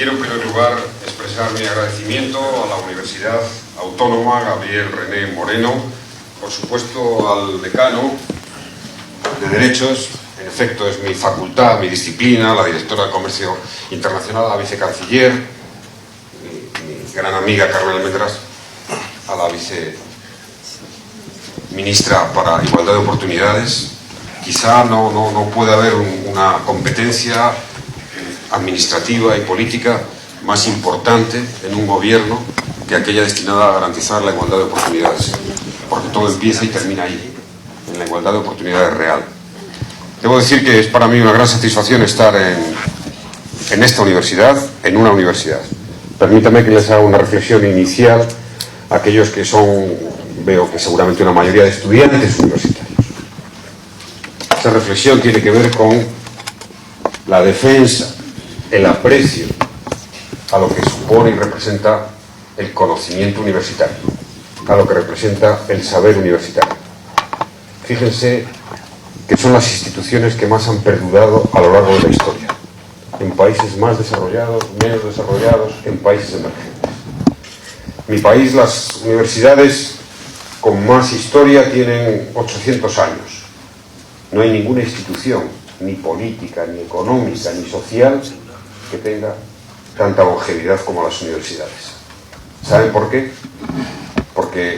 Quiero en primer lugar expresar mi agradecimiento a la Universidad Autónoma Gabriel René Moreno, por supuesto al decano de Derechos, en efecto es mi facultad, mi disciplina, la directora de Comercio Internacional, la vicecanciller, mi gran amiga Carmen Almendras, a la viceministra para Igualdad de Oportunidades. Quizá no puede haber una competencia administrativa y política más importante en un gobierno que aquella destinada a garantizar la igualdad de oportunidades, porque todo empieza y termina ahí, en la igualdad de oportunidades real. Debo decir que es para mí una gran satisfacción estar en esta universidad, en una universidad. Permítame que les haga una reflexión inicial a aquellos que son, veo que seguramente una mayoría de estudiantes universitarios. Esta reflexión tiene que ver con la defensa, el aprecio a lo que supone y representa el conocimiento universitario, a lo que representa el saber universitario. Fíjense que son las instituciones que más han perdurado a lo largo de la historia, en países más desarrollados, menos desarrollados, en países emergentes. En mi país, las universidades con más historia tienen 800 años. No hay ninguna institución, ni política, ni económica, ni social, que tenga tanta longevidad como las universidades. ¿Saben por qué? Porque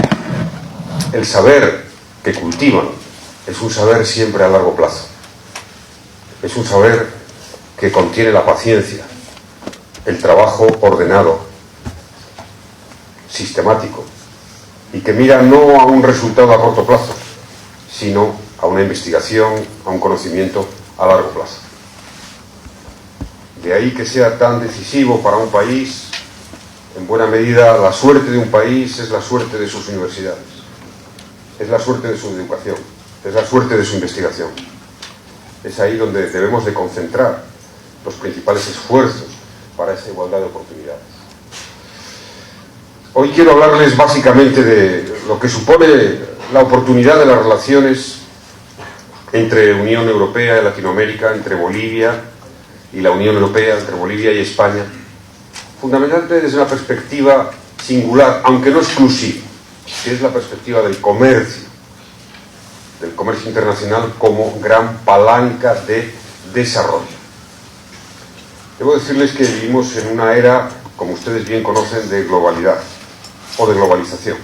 el saber que cultivan es un saber siempre a largo plazo. Es un saber que contiene la paciencia, el trabajo ordenado, sistemático, y que mira no a un resultado a corto plazo, sino a una investigación, a un conocimiento a largo plazo. De ahí que sea tan decisivo para un país, en buena medida, la suerte de un país es la suerte de sus universidades, es la suerte de su educación, es la suerte de su investigación. Es ahí donde debemos de concentrar los principales esfuerzos para esa igualdad de oportunidades. Hoy quiero hablarles básicamente de lo que supone la oportunidad de las relaciones entre Unión Europea y Latinoamérica, entre Bolivia y la Unión Europea, entre Bolivia y España, fundamentalmente desde una perspectiva singular, aunque no exclusiva, que es la perspectiva del comercio internacional como gran palanca de desarrollo. Debo decirles que vivimos en una era, como ustedes bien conocen, de globalidad o de globalización.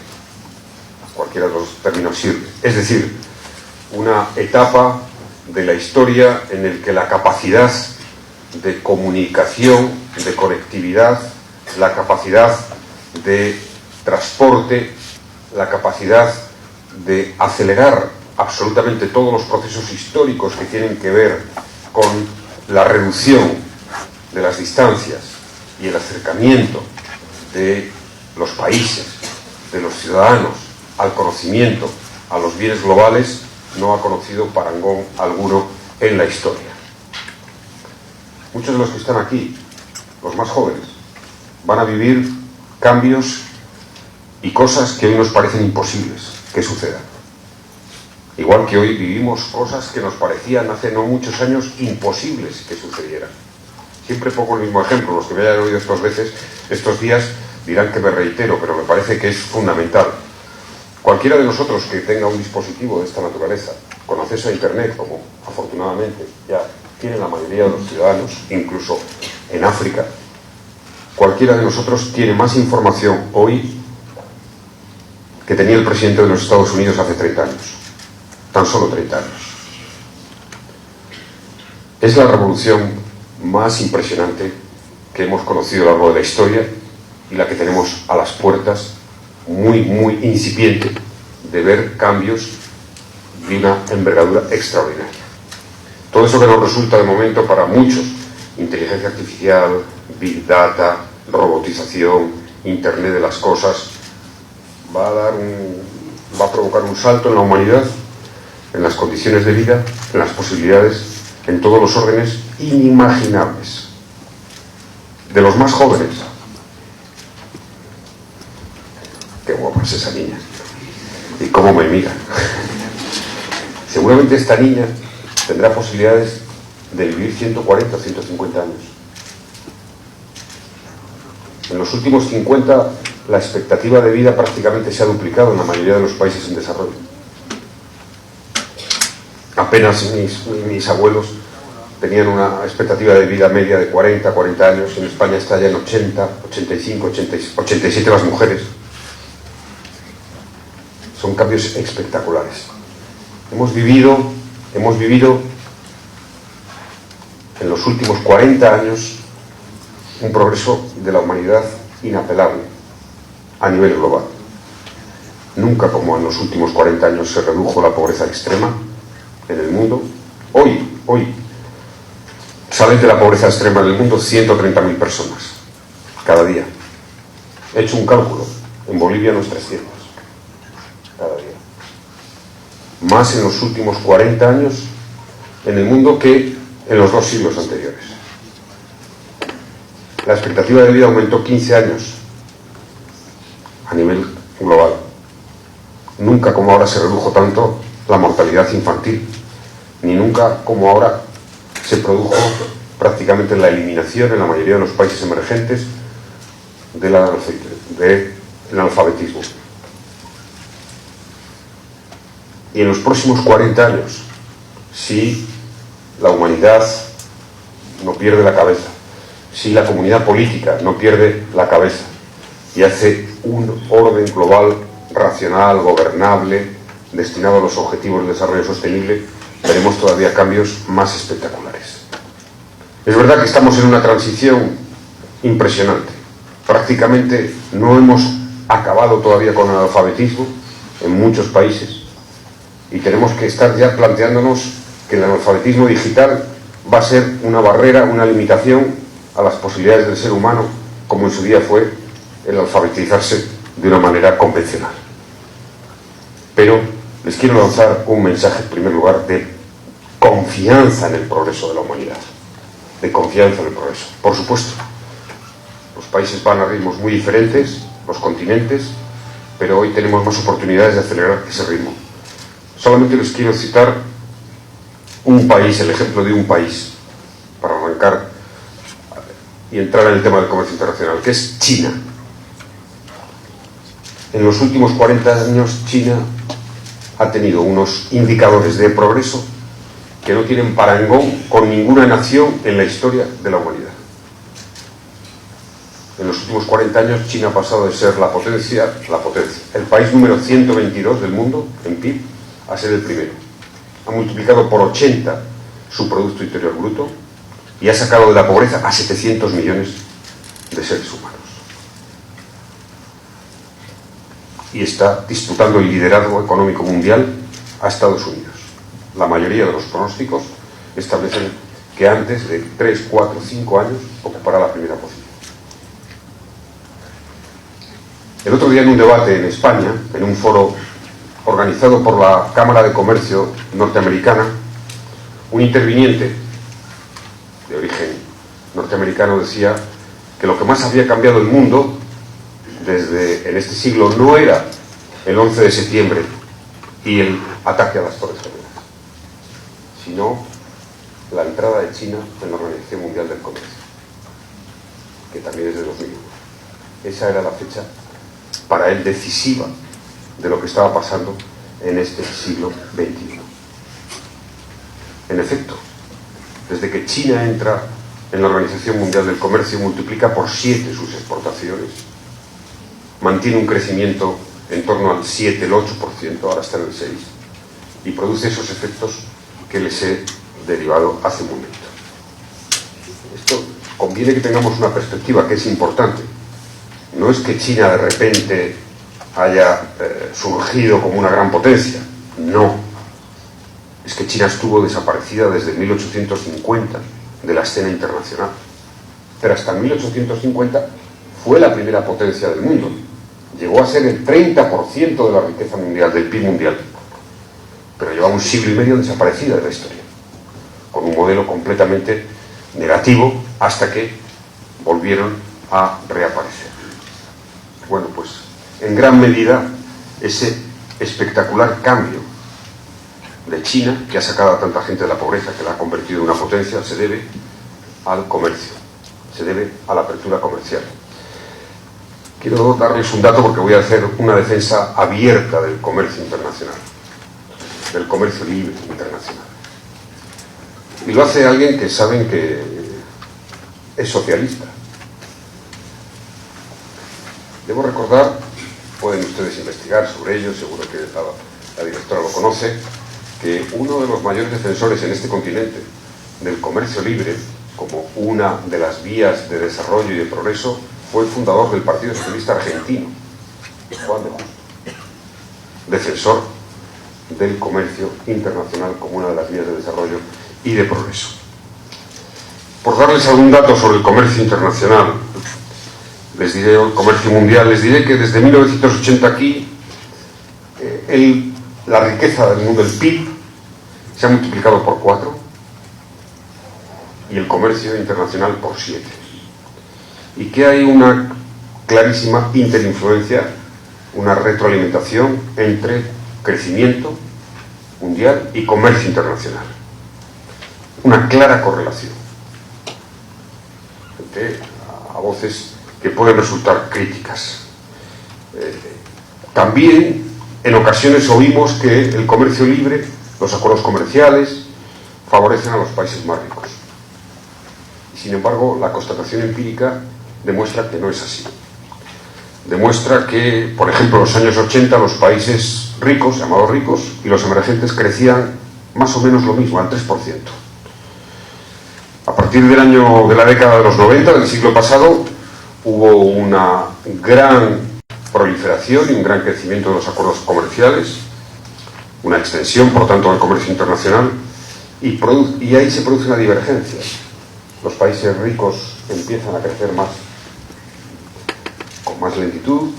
Cualquiera de los términos sirve. Es decir, una etapa de la historia en la que la capacidad de comunicación, de conectividad, la capacidad de transporte, la capacidad de acelerar absolutamente todos los procesos históricos que tienen que ver con la reducción de las distancias y el acercamiento de los países, de los ciudadanos al conocimiento, a los bienes globales, no ha conocido parangón alguno en la historia. Muchos de los que están aquí, los más jóvenes, van a vivir cambios y cosas que hoy nos parecen imposibles que sucedan. Igual que hoy vivimos cosas que nos parecían hace no muchos años imposibles que sucedieran. Siempre pongo el mismo ejemplo, los que me hayan oído estos días dirán que me reitero, pero me parece que es fundamental. Cualquiera de nosotros que tenga un dispositivo de esta naturaleza, con acceso a Internet, como afortunadamente ya tiene la mayoría de los ciudadanos, incluso en África, cualquiera de nosotros tiene más información hoy que tenía el presidente de los Estados Unidos hace 30 años. Tan solo 30 años. Es la revolución más impresionante que hemos conocido a lo largo de la historia y la que tenemos a las puertas, muy incipiente, de ver cambios de una envergadura extraordinaria. Todo eso que nos resulta de momento para muchos, inteligencia artificial, big data, robotización, Internet de las cosas, va a provocar un salto en la humanidad, en las condiciones de vida, en las posibilidades, en todos los órdenes inimaginables. De los más jóvenes. Qué guapa es esa niña. Y cómo me mira. Seguramente esta niña tendrá posibilidades de vivir 140 o 150 años. los últimos 50, la expectativa de vida prácticamente se ha duplicado en la mayoría de los países en desarrollo. Apenas mis abuelos tenían una expectativa de vida media de 40 años, en España está ya en 80, 85, 87 las mujeres. Son cambios espectaculares. Hemos vivido en los últimos 40 años un progreso de la humanidad inapelable a nivel global. Nunca como en los últimos 40 años se redujo la pobreza extrema en el mundo. Hoy salen de la pobreza extrema en el mundo 130.000 personas cada día. He hecho un cálculo, en Bolivia no es 300 cada día. Más en los últimos 40 años en el mundo que en los 2 siglos anteriores. La expectativa de vida aumentó 15 años a nivel global. Nunca como ahora se redujo tanto la mortalidad infantil, ni nunca como ahora se produjo prácticamente la eliminación en la mayoría de los países emergentes del analfabetismo. Y en los próximos 40 años, si la humanidad no pierde la cabeza, si la comunidad política no pierde la cabeza y hace un orden global, racional, gobernable, destinado a los objetivos de desarrollo sostenible, veremos todavía cambios más espectaculares. Es verdad que estamos en una transición impresionante. Prácticamente no hemos acabado todavía con el analfabetismo en muchos países y tenemos que estar ya planteándonos que el analfabetismo digital va a ser una barrera, una limitación a las posibilidades del ser humano, como en su día fue el alfabetizarse de una manera convencional. Pero les quiero lanzar un mensaje, en primer lugar, de confianza en el progreso de la humanidad. De confianza en el progreso. Por supuesto, los países van a ritmos muy diferentes, los continentes, pero hoy tenemos más oportunidades de acelerar ese ritmo. Solamente les quiero citar un país, el ejemplo de un país, para arrancar y entrar en el tema del comercio internacional, que es China. En los últimos 40 años, China ha tenido unos indicadores de progreso que no tienen parangón con ninguna nación en la historia de la humanidad. En los últimos 40 años, China ha pasado de ser la potencia, el país número 122 del mundo en PIB, a ser el primero. Ha multiplicado por 80 su Producto Interior Bruto y ha sacado de la pobreza a 700 millones de seres humanos. Y está disputando el liderazgo económico mundial a Estados Unidos. La mayoría de los pronósticos establecen que antes de 3, 4, 5 años ocupará la primera posición. El otro día en un debate en España, en un foro organizado por la Cámara de Comercio norteamericana, un interviniente de origen norteamericano decía que lo que más había cambiado el mundo en este siglo no era el 11 de septiembre y el ataque a las Torres Gemelas, sino la entrada de China en la Organización Mundial del Comercio, que también es de 2001. Esa era la fecha para él decisiva de lo que estaba pasando en este siglo XXI. En efecto, desde que China entra en la Organización Mundial del Comercio, multiplica por 7 sus exportaciones, mantiene un crecimiento en torno al 7, el 8%, ahora está en el 6%, y produce esos efectos que les he derivado hace un momento. Esto conviene que tengamos una perspectiva que es importante. No es que China de repente haya surgido como una gran potencia, no. Es que China estuvo desaparecida desde 1850 de la escena internacional. Pero hasta 1850 fue la primera potencia del mundo. Llegó a ser el 30% de la riqueza mundial, del PIB mundial. Pero lleva un siglo y medio desaparecida de la historia, con un modelo completamente negativo, hasta que volvieron a reaparecer. Bueno, pues en gran medida ese espectacular cambio de China, que ha sacado a tanta gente de la pobreza, que la ha convertido en una potencia, se debe al comercio, se debe a la apertura comercial. Quiero darles un dato porque voy a hacer una defensa abierta del comercio internacional, del comercio libre internacional. Y lo hace alguien que saben que es socialista. Debo recordar, pueden ustedes investigar sobre ello, seguro que la directora lo conoce, que uno de los mayores defensores en este continente del comercio libre, como una de las vías de desarrollo y de progreso, fue el fundador del Partido Socialista Argentino, Juan de Justo, defensor del comercio internacional como una de las vías de desarrollo y de progreso. Por darles algún dato sobre el comercio internacional, les diré, el comercio mundial, les diré que desde 1980 aquí la riqueza del mundo, el PIB, se ha multiplicado por 4 y el comercio internacional por 7. Y que hay una clarísima interinfluencia, una retroalimentación entre crecimiento mundial y comercio internacional. Una clara correlación. A voces que pueden resultar críticas. También en ocasiones oímos que el comercio libre, los acuerdos comerciales, favorecen a los países más ricos. Y sin embargo, la constatación empírica demuestra que no es así. Demuestra que, por ejemplo, en los años 80 los países ricos, llamados ricos, y los emergentes crecían más o menos lo mismo, al 3%. A partir de la década de los 90, del siglo pasado, hubo una gran proliferación y un gran crecimiento de los acuerdos comerciales, una extensión, por tanto, del comercio internacional, y ahí se produce una divergencia. Los países ricos empiezan a crecer más, con más lentitud,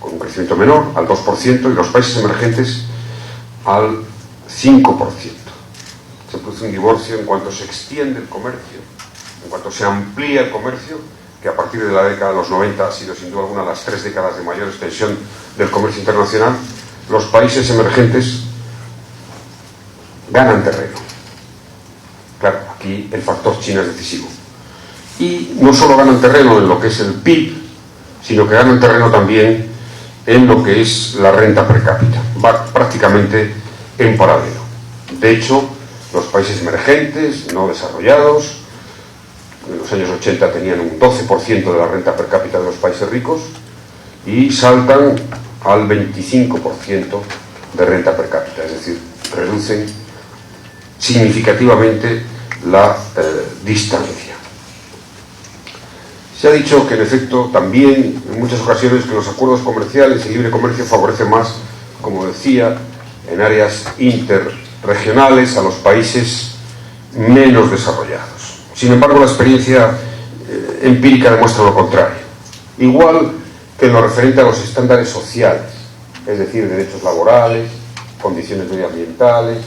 con un crecimiento menor, al 2%, y los países emergentes al 5%. Se produce un divorcio en cuanto se extiende el comercio, en cuanto se amplía el comercio, que a partir de la década de los 90 ha sido sin duda alguna de las 3 décadas de mayor extensión del comercio internacional. Los países emergentes ganan terreno. Claro, aquí el factor China es decisivo. Y no solo ganan terreno en lo que es el PIB, sino que ganan terreno también en lo que es la renta per cápita. Va prácticamente en paralelo. De hecho, los países emergentes, no desarrollados, en los años 80 tenían un 12% de la renta per cápita de los países ricos y saltan al 25% de renta per cápita, es decir, reducen significativamente la distancia. Se ha dicho que en efecto también en muchas ocasiones que los acuerdos comerciales y libre comercio favorecen más, como decía, en áreas interregionales a los países menos desarrollados. Sin embargo, la experiencia empírica demuestra lo contrario. Igual que en lo referente a los estándares sociales, es decir, derechos laborales, condiciones medioambientales,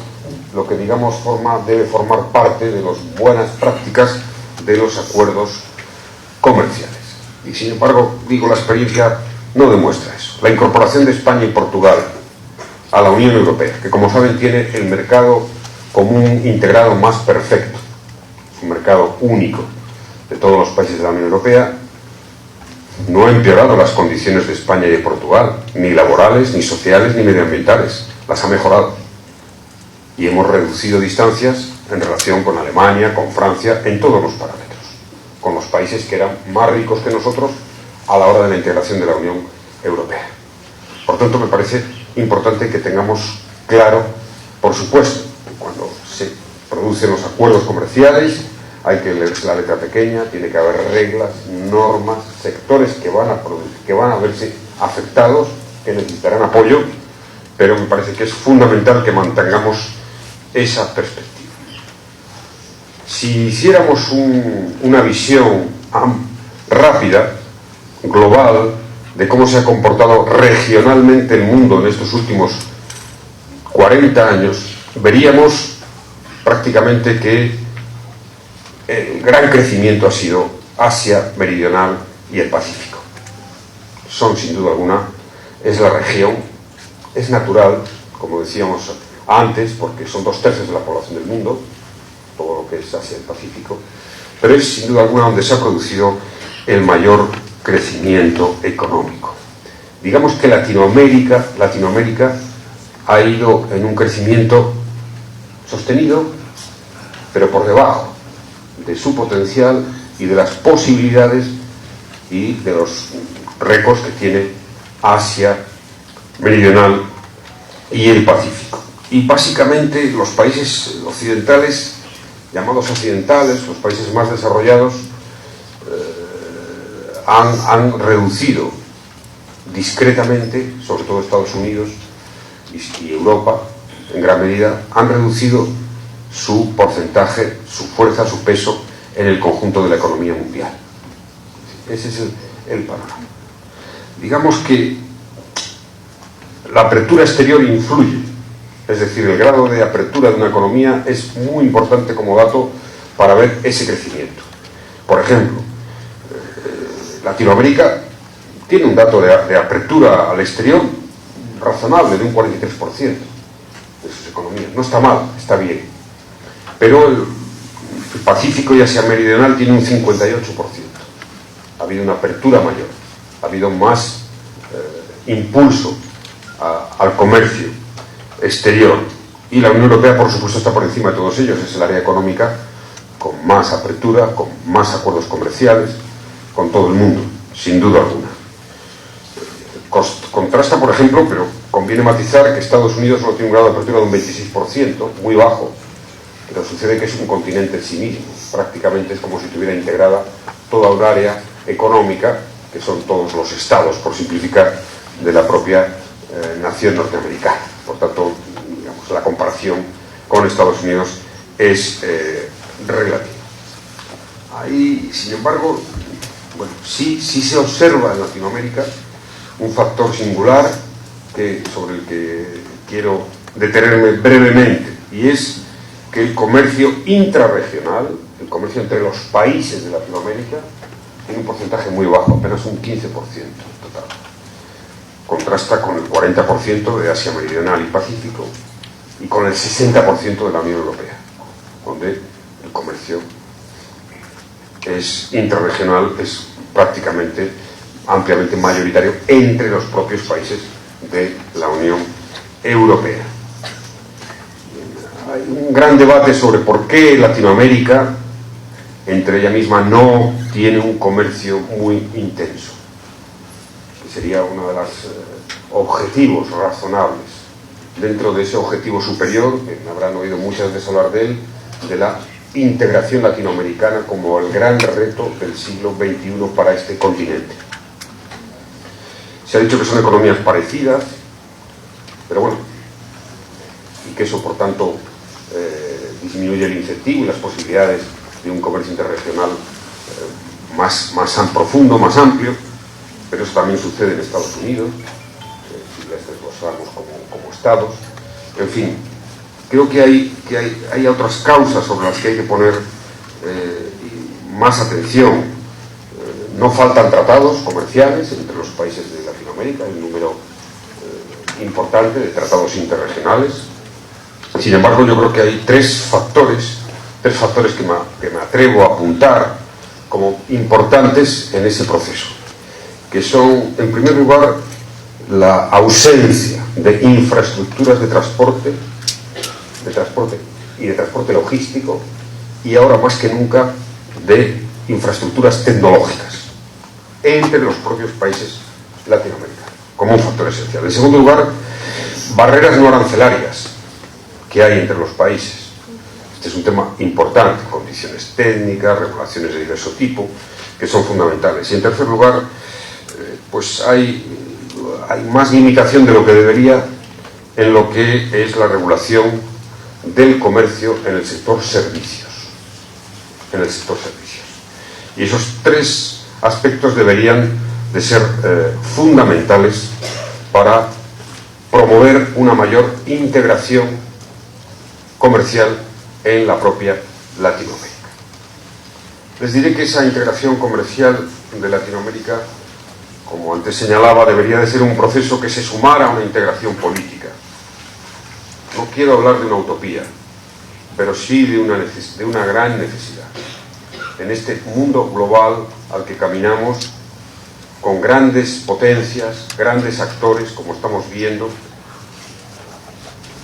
lo que digamos debe formar parte de las buenas prácticas de los acuerdos comerciales. Y sin embargo, digo, la experiencia no demuestra eso. La incorporación de España y Portugal a la Unión Europea, que como saben tiene el mercado común integrado más perfecto, un mercado único de todos los países de la Unión Europea, no ha empeorado las condiciones de España y de Portugal, ni laborales, ni sociales, ni medioambientales. Las ha mejorado. Y hemos reducido distancias en relación con Alemania, con Francia, en todos los parámetros, con los países que eran más ricos que nosotros a la hora de la integración de la Unión Europea. Por tanto, me parece importante que tengamos claro, por supuesto, cuando se producen los acuerdos comerciales, hay que leer la letra pequeña, tiene que haber reglas, normas, sectores que van a verse afectados, que necesitarán apoyo, pero me parece que es fundamental que mantengamos esa perspectiva. Si hiciéramos una visión rápida, global, de cómo se ha comportado regionalmente el mundo en estos últimos 40 años, veríamos prácticamente que el gran crecimiento ha sido Asia Meridional y el Pacífico. Son, sin duda alguna, es la región, es natural, como decíamos antes, porque son 2/3 de la población del mundo, todo lo que es Asia y el Pacífico, pero es, sin duda alguna, donde se ha producido el mayor crecimiento económico. Digamos que Latinoamérica ha ido en un crecimiento sostenido, pero por debajo de su potencial y de las posibilidades y de los récords que tiene Asia Meridional y el Pacífico. Y básicamente los países occidentales, llamados occidentales, los países más desarrollados, han reducido discretamente, sobre todo Estados Unidos y Europa, en gran medida, han reducido su porcentaje, su fuerza, su peso en el conjunto de la economía mundial. Ese es el panorama. Digamos que la apertura exterior influye, es decir, el grado de apertura de una economía es muy importante como dato para ver ese crecimiento. Por ejemplo, Latinoamérica tiene un dato de apertura al exterior razonable, de un 43% de sus economías. No está mal, está bien. Pero el Pacífico y Asia Meridional tiene un 58%. Ha habido una apertura mayor, ha habido más impulso al comercio exterior. Y la Unión Europea, por supuesto, está por encima de todos ellos. Es el área económica con más apertura, con más acuerdos comerciales con todo el mundo, sin duda alguna. Contrasta, por ejemplo, pero conviene matizar que Estados Unidos solo tiene un grado de apertura de un 26%, muy bajo, pero sucede que es un continente en sí mismo. Prácticamente es como si tuviera integrada toda un área económica, que son todos los estados, por simplificar, de la propia nación norteamericana. Por tanto, digamos, la comparación con Estados Unidos es relativa. Ahí, sin embargo, bueno, sí se observa en Latinoamérica un factor singular sobre el que quiero detenerme brevemente, y es que el comercio intrarregional, el comercio entre los países de Latinoamérica, tiene un porcentaje muy bajo, apenas un 15% total. Contrasta con el 40% de Asia Meridional y Pacífico y con el 60% de la Unión Europea, donde el comercio es intrarregional, es prácticamente ampliamente mayoritario entre los propios países de la Unión Europea. Hay un gran debate sobre por qué Latinoamérica, entre ella misma, no tiene un comercio muy intenso, que sería uno de los objetivos razonables dentro de ese objetivo superior, que me habrán oído muchas veces hablar de él, de la integración latinoamericana como el gran reto del siglo XXI para este continente. Se ha dicho que son economías parecidas, pero bueno, y que eso por tanto disminuye el incentivo y las posibilidades de un comercio interregional más profundo, más amplio, pero eso también sucede en Estados Unidos, si les desglosamos como estados. En fin, creo que hay otras causas sobre las que hay que poner más atención. No faltan tratados comerciales entre los países de Latinoamérica, hay un número importante de tratados interregionales. Sin embargo, yo creo que hay tres factores que me atrevo a apuntar como importantes en ese proceso, que son, en primer lugar, la ausencia de infraestructuras de transporte y de transporte logístico, y ahora más que nunca de infraestructuras tecnológicas entre los propios países latinoamericanos, como un factor esencial. En segundo lugar, barreras no arancelarias que hay entre los países. Este es un tema importante, condiciones técnicas, regulaciones de diverso tipo, que son fundamentales. Y en tercer lugar, pues hay más limitación de lo que debería en lo que es la regulación del comercio en el sector servicios. Y esos tres aspectos deberían de ser fundamentales para promover una mayor integración comercial en la propia Latinoamérica. Les diré que esa integración comercial de Latinoamérica, como antes señalaba, debería de ser un proceso que se sumara a una integración política. No quiero hablar de una utopía, pero sí de una gran necesidad. En este mundo global al que caminamos, con grandes potencias, grandes actores, como estamos viendo.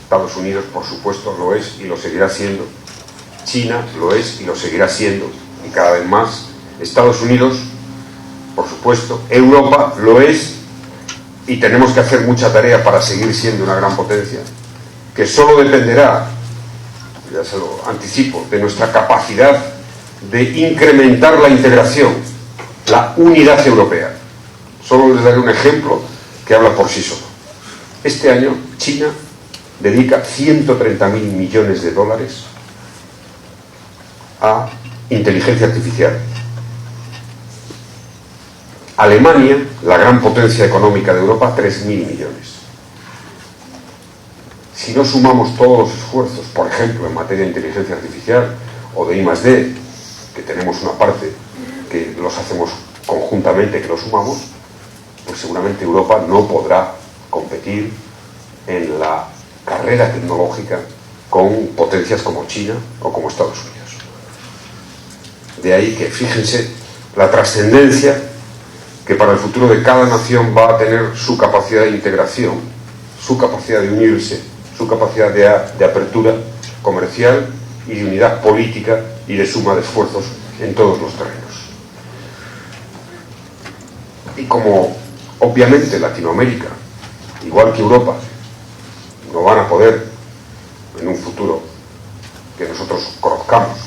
Estados Unidos, por supuesto, lo es y lo seguirá siendo. China lo es y lo seguirá siendo, y cada vez más. Estados Unidos, por supuesto. Europa lo es, y tenemos que hacer mucha tarea para seguir siendo una gran potencia, que solo dependerá, ya se lo anticipo, de nuestra capacidad de incrementar la integración, la unidad europea. Solo les daré un ejemplo que habla por sí solo. Este año China dedica 130.000 millones de dólares a inteligencia artificial. Alemania, la gran potencia económica de Europa, 3.000 millones. Si no sumamos todos los esfuerzos, por ejemplo, en materia de inteligencia artificial o de I+D, que tenemos una parte que los hacemos conjuntamente, que los sumamos, pues seguramente Europa no podrá competir en la carrera tecnológica con potencias como China o como Estados Unidos. De ahí que, fíjense, la trascendencia que para el futuro de cada nación va a tener su capacidad de integración, su capacidad de unirse, su capacidad de apertura comercial y de unidad política y de suma de esfuerzos en todos los terrenos. Y como obviamente Latinoamérica, igual que Europa, no van a poder en un futuro que nosotros conozcamos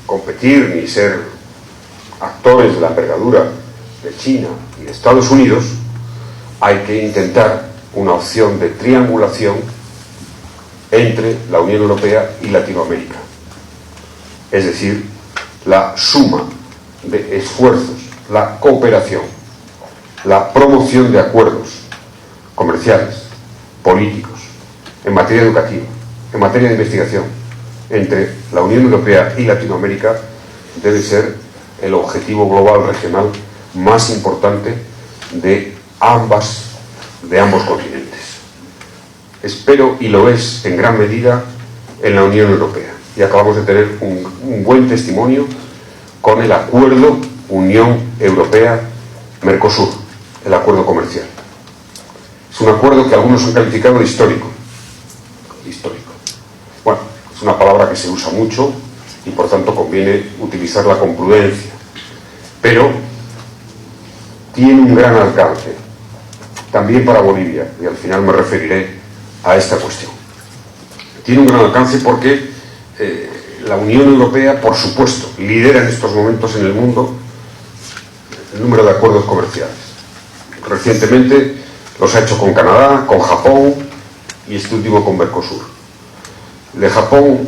competir ni ser actores de la envergadura de China y de Estados Unidos, hay que intentar una opción de triangulación entre la Unión Europea y Latinoamérica. Es decir, la suma de esfuerzos, la cooperación, la promoción de acuerdos comerciales, políticos, en materia educativa, en materia de investigación, entre la Unión Europea y Latinoamérica, debe ser el objetivo global regional más importante de ambos continentes. Espero, y lo es en gran medida, en la Unión Europea. Y acabamos de tener un buen testimonio con el acuerdo Unión Europea-Mercosur, el acuerdo comercial. Es un acuerdo que algunos han calificado de histórico. Histórico. Bueno, es una palabra que se usa mucho y por tanto conviene utilizarla con prudencia. Pero tiene un gran alcance, también para Bolivia, y al final me referiré a esta cuestión. Tiene un gran alcance porque la Unión Europea, por supuesto, lidera en estos momentos en el mundo el número de acuerdos comerciales. Recientemente los ha hecho con Canadá, con Japón y este último con Mercosur. El de Japón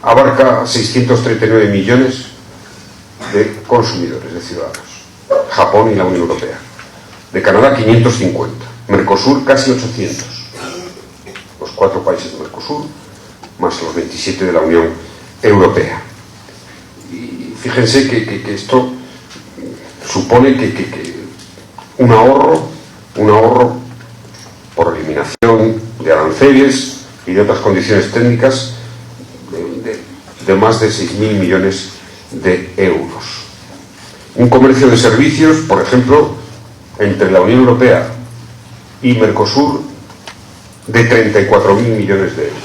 abarca 639 millones de consumidores, de ciudadanos. Japón y la Unión Europea. De Canadá 550. Mercosur casi 800. Los 4 países de Mercosur más los 27 de la Unión Europea. Y fíjense que esto supone que un ahorro por eliminación de aranceles y de otras condiciones técnicas de más de 6.000 millones de euros. Un comercio de servicios, por ejemplo, entre la Unión Europea y Mercosur de 34.000 millones de euros.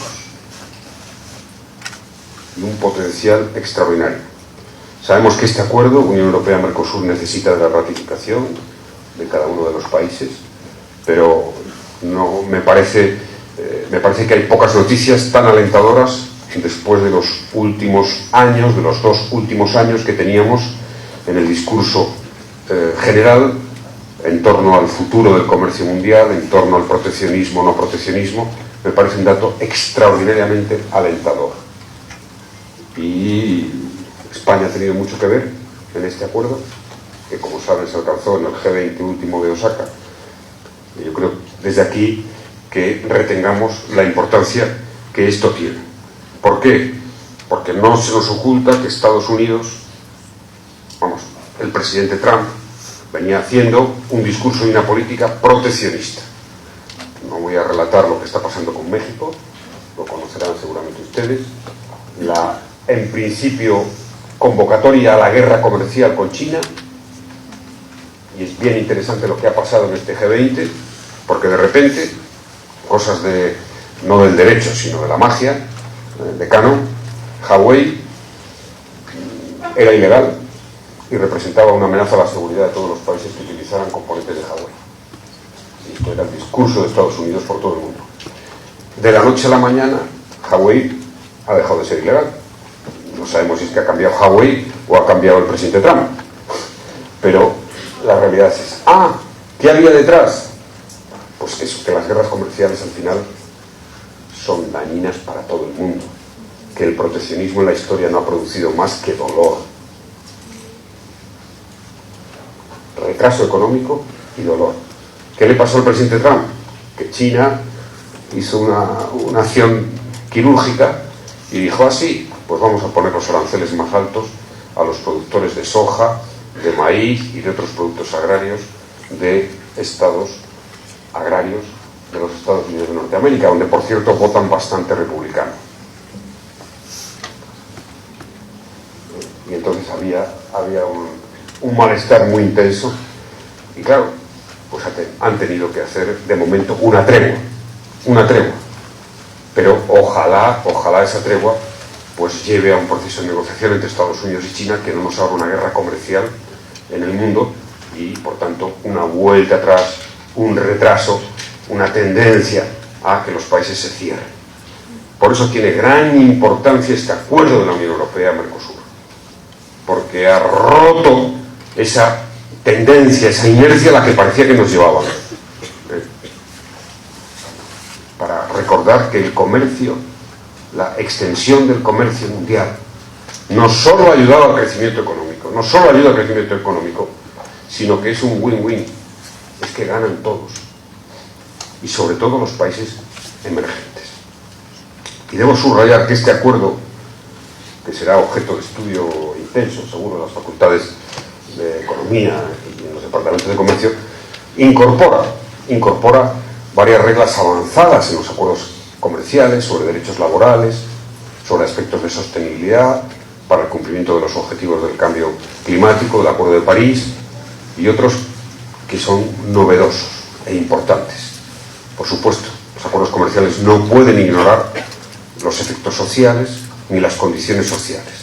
Y un potencial extraordinario. Sabemos que este acuerdo, Unión Europea-Mercosur, necesita de la ratificación de cada uno de los países, pero no me parece que hay pocas noticias tan alentadoras después de los últimos años, de los 2 últimos años que teníamos en el discurso general en torno al futuro del comercio mundial, en torno al proteccionismo, no proteccionismo. Me parece un dato extraordinariamente alentador. Y España ha tenido mucho que ver en este acuerdo, que como saben se alcanzó en el G20 último de Osaka. Y yo creo desde aquí que retengamos la importancia que esto tiene. ¿Por qué? Porque no se nos oculta que Estados Unidos, el presidente Trump, venía haciendo un discurso y una política proteccionista. No voy a relatar lo que está pasando con México, lo conocerán seguramente ustedes. En principio, convocatoria a la guerra comercial con China, y bien interesante lo que ha pasado en este G20, porque de repente, cosas no del derecho, sino de la magia, el decano, Huawei era ilegal y representaba una amenaza a la seguridad de todos los países que utilizaran componentes de Huawei. Y esto era el discurso de Estados Unidos por todo el mundo. De la noche a la mañana, Huawei ha dejado de ser ilegal. No sabemos si es que ha cambiado Huawei o ha cambiado el presidente Trump. Pero la realidad es esa. ¿Qué había detrás? Pues eso, que las guerras comerciales al final son dañinas para todo el mundo. Que el proteccionismo en la historia no ha producido más que dolor. Retraso económico y dolor. ¿Qué le pasó al presidente Trump? Que China hizo una acción quirúrgica y dijo así, pues vamos a poner los aranceles más altos a los productores de soja, de maíz y de otros productos agrarios de estados agrarios de los Estados Unidos de Norteamérica, donde por cierto votan bastante republicano. Y entonces había un malestar muy intenso y claro, pues han tenido que hacer de momento una tregua, pero ojalá esa tregua pues lleve a un proceso de negociación entre Estados Unidos y China que no nos abra una guerra comercial en el mundo y por tanto una vuelta atrás, un retraso, una tendencia a que los países se cierren. Por eso tiene gran importancia este acuerdo de la Unión Europea-Mercosur, porque ha roto esa tendencia, esa inercia a la que parecía que nos llevaban. Para recordar que el comercio, la extensión del comercio mundial, no solo ha ayudado al crecimiento económico, sino que es un win-win, es que ganan todos, y sobre todo los países emergentes. Y debo subrayar que este acuerdo, que será objeto de estudio intenso, seguro, en las facultades de Economía y en los departamentos de Comercio, incorpora varias reglas avanzadas en los acuerdos comerciales sobre derechos laborales, sobre aspectos de sostenibilidad, para el cumplimiento de los objetivos del cambio climático, del Acuerdo de París, y otros que son novedosos e importantes. Por supuesto, los acuerdos comerciales no pueden ignorar los efectos sociales ni las condiciones sociales.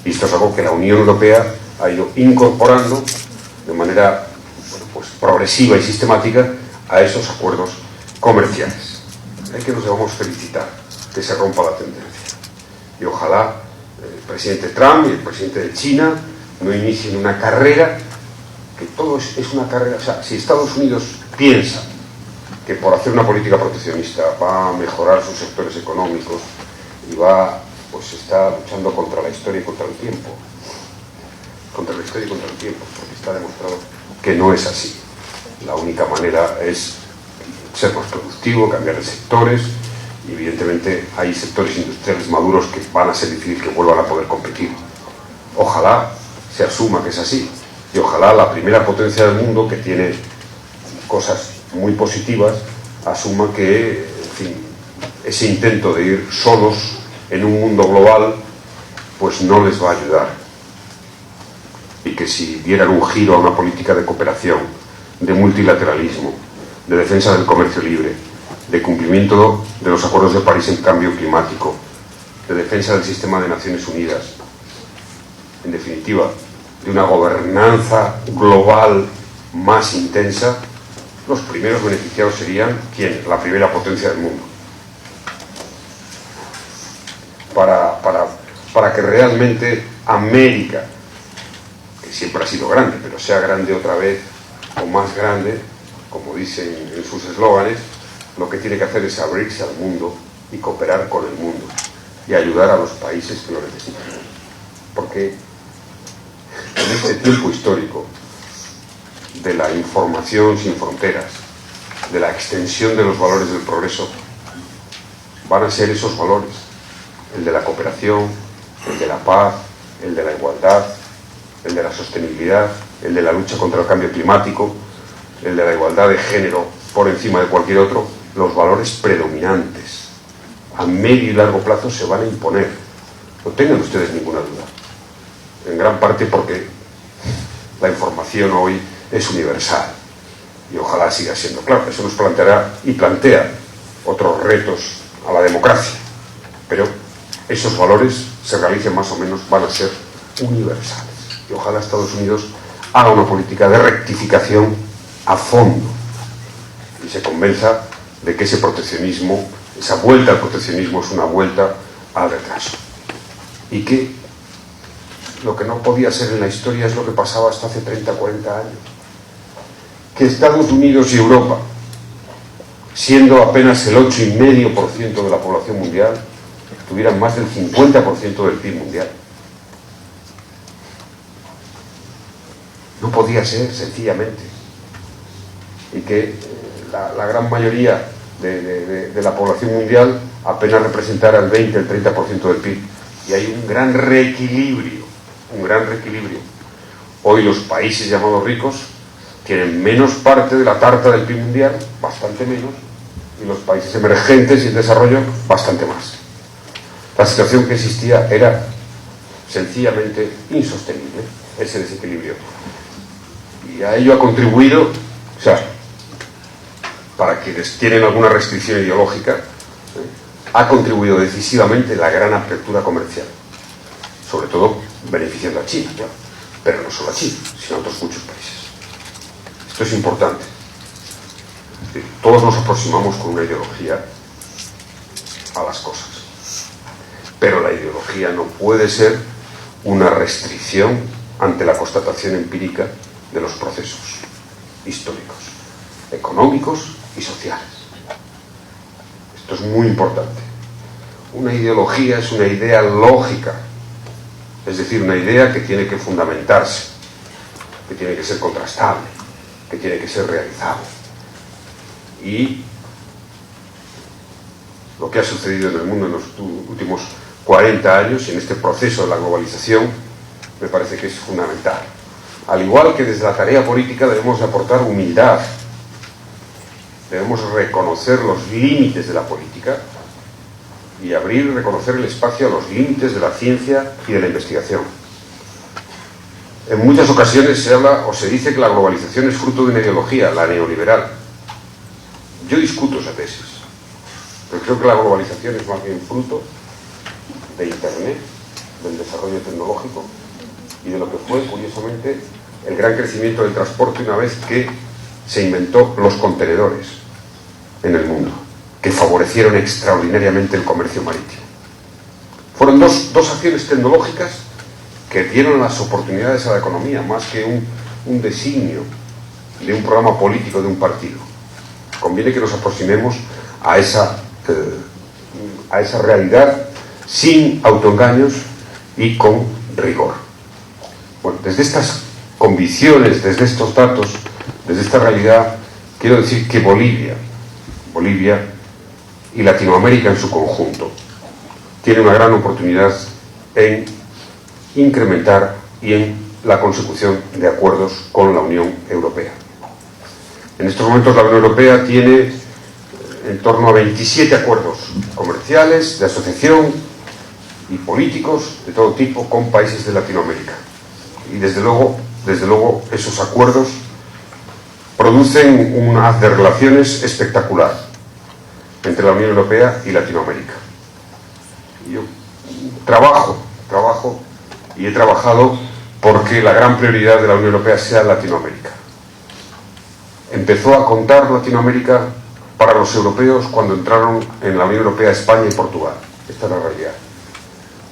Y esto es algo que la Unión Europea ha ido incorporando de manera progresiva y sistemática a esos acuerdos comerciales. Hay que nos debamos felicitar que se rompa la tendencia. Y ojalá el presidente Trump y el presidente de China no inicien una carrera, que todo es una carrera. O sea, si Estados Unidos piensa que por hacer una política proteccionista va a mejorar sus sectores económicos y está luchando contra la historia y contra el tiempo, porque está demostrado que no es así. La única manera es ser más productivo, cambiar de sectores, y evidentemente hay sectores industriales maduros que van a ser difíciles que vuelvan a poder competir. Ojalá se asuma que es así, y ojalá la primera potencia del mundo, que tiene cosas muy positivas, asuma que, en fin, ese intento de ir solos en un mundo global pues no les va a ayudar, y que si dieran un giro a una política de cooperación, de multilateralismo, de defensa del comercio libre, de cumplimiento de los acuerdos de París en cambio climático, de defensa del sistema de Naciones Unidas, en definitiva, de una gobernanza global más intensa, los primeros beneficiados serían, ¿quién? La primera potencia del mundo. Para que realmente América, que siempre ha sido grande, pero sea grande otra vez, o más grande, como dicen en sus eslóganes, lo que tiene que hacer es abrirse al mundo y cooperar con el mundo y ayudar a los países que lo necesitan. Porque en este tiempo histórico de la información sin fronteras, de la extensión de los valores del progreso, van a ser esos valores, el de la cooperación, el de la paz, el de la igualdad, el de la sostenibilidad, el de la lucha contra el cambio climático, el de la igualdad de género por encima de cualquier otro, los valores predominantes a medio y largo plazo se van a imponer. No tengan ustedes ninguna duda. En gran parte porque la información hoy es universal. Y ojalá siga siendo. Claro, eso nos planteará y plantea otros retos a la democracia. Pero esos valores se realicen más o menos, van a ser universales. Y ojalá Estados Unidos haga una política de rectificación a fondo y se convenza de que ese proteccionismo, esa vuelta al proteccionismo es una vuelta al retraso. Y que lo que no podía ser en la historia es lo que pasaba hasta hace 30, 40 años. Que Estados Unidos y Europa, siendo apenas el 8,5% de la población mundial, tuvieran más del 50% del PIB mundial. No podía ser, sencillamente. Y que la gran mayoría de la población mundial apenas representara el 20, el 30% del PIB. Y hay un gran reequilibrio, un gran reequilibrio. Hoy los países llamados ricos tienen menos parte de la tarta del PIB mundial, bastante menos, y los países emergentes y en desarrollo, bastante más. La situación que existía era sencillamente insostenible, ese desequilibrio. Y a ello ha contribuido, o sea, para quienes tienen alguna restricción ideológica, ha contribuido decisivamente la gran apertura comercial, sobre todo beneficiando a China, claro, pero no solo a China, sino a otros muchos países. Esto es importante. Todos nos aproximamos con una ideología a las cosas, pero la ideología no puede ser una restricción ante la constatación empírica de los procesos históricos, económicos y sociales. Esto es muy importante. Una ideología es una idea lógica, es decir, una idea que tiene que fundamentarse, que tiene que ser contrastable, que tiene que ser realizable. Y lo que ha sucedido en el mundo en los últimos 40 años, en este proceso de la globalización, me parece que es fundamental. Al igual que desde la tarea política debemos aportar humildad, debemos reconocer los límites de la política y abrir y reconocer el espacio a los límites de la ciencia y de la investigación. En muchas ocasiones se habla o se dice que la globalización es fruto de una ideología, la neoliberal. Yo discuto esa tesis, pero creo que la globalización es más bien fruto de Internet, del desarrollo tecnológico y de lo que fue, curiosamente, el gran crecimiento del transporte una vez que se inventó los contenedores en el mundo, que favorecieron extraordinariamente el comercio marítimo. Fueron dos acciones tecnológicas que dieron las oportunidades a la economía, más que un designio de un programa político de un partido. Conviene que nos aproximemos a esa realidad sin autoengaños y con rigor. Bueno, desde estas convicciones, desde estos datos, desde esta realidad, quiero decir que Bolivia y Latinoamérica en su conjunto tiene una gran oportunidad en incrementar y en la consecución de acuerdos con la Unión Europea. En estos momentos la Unión Europea tiene en torno a 27 acuerdos comerciales, de asociación y políticos de todo tipo con países de Latinoamérica. Y desde luego esos acuerdos producen un haz de relaciones espectacular entre la Unión Europea y Latinoamérica. Yo trabajo y he trabajado porque la gran prioridad de la Unión Europea sea Latinoamérica. Empezó a contar Latinoamérica para los europeos cuando entraron en la Unión Europea España y Portugal. Esta es la realidad.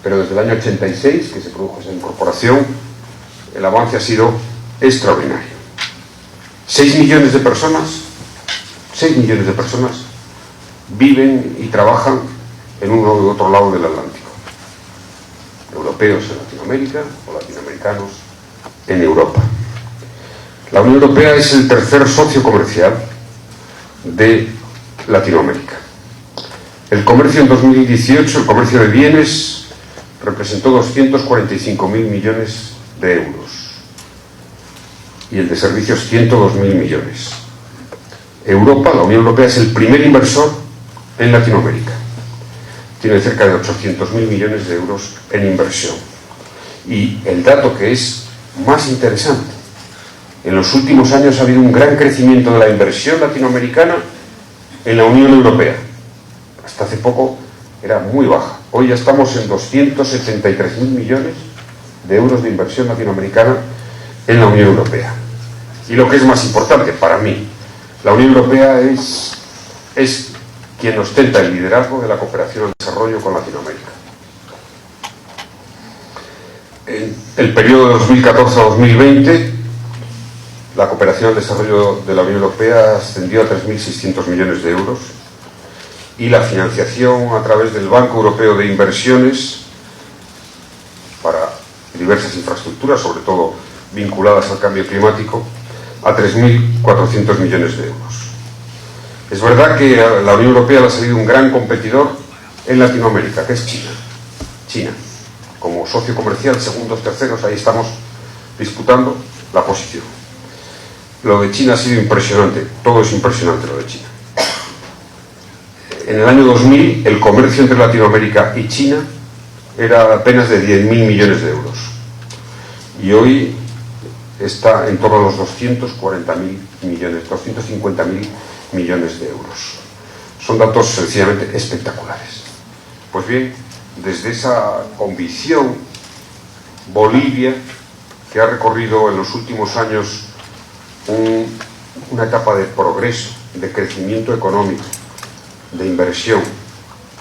Pero desde el año 86, que se produjo esa incorporación, el avance ha sido extraordinario. 6 millones de personas viven y trabajan en uno u otro lado del Atlántico. Europeos en Latinoamérica o latinoamericanos en Europa. La Unión Europea es el tercer socio comercial de Latinoamérica. El comercio en 2018, el comercio de bienes, representó 245.000 millones de euros y el de servicios 102.000 millones. Europa, la Unión Europea, es el primer inversor en Latinoamérica. Tiene cerca de 800.000 millones de euros en inversión. Y el dato que es más interesante En los últimos años ha habido un gran crecimiento de la inversión latinoamericana en la Unión Europea. Hasta hace poco era muy baja. Hoy ya estamos en 273.000 millones de euros de inversión latinoamericana en la Unión Europea. Y lo que es más importante para mí, la Unión Europea es quien ostenta el liderazgo de la cooperación al desarrollo con Latinoamérica. En el periodo de 2014 a 2020, la cooperación al desarrollo de la Unión Europea ascendió a 3.600 millones de euros y la financiación a través del Banco Europeo de Inversiones para diversas infraestructuras, sobre todo vinculadas al cambio climático, a 3.400 millones de euros. Es verdad que a la Unión Europea le ha salido un gran competidor en Latinoamérica, que es China. China, como socio comercial, segundos, terceros, ahí estamos disputando la posición. Lo de China ha sido impresionante, todo es impresionante lo de China. En el año 2000, el comercio entre Latinoamérica y China era apenas de 10.000 millones de euros. Y hoy está en torno a los 240.000 millones, 250.000 millones de euros. Son datos sencillamente espectaculares. Pues bien, desde esa convicción, Bolivia, que ha recorrido en los últimos años una etapa de progreso, de crecimiento económico, de inversión,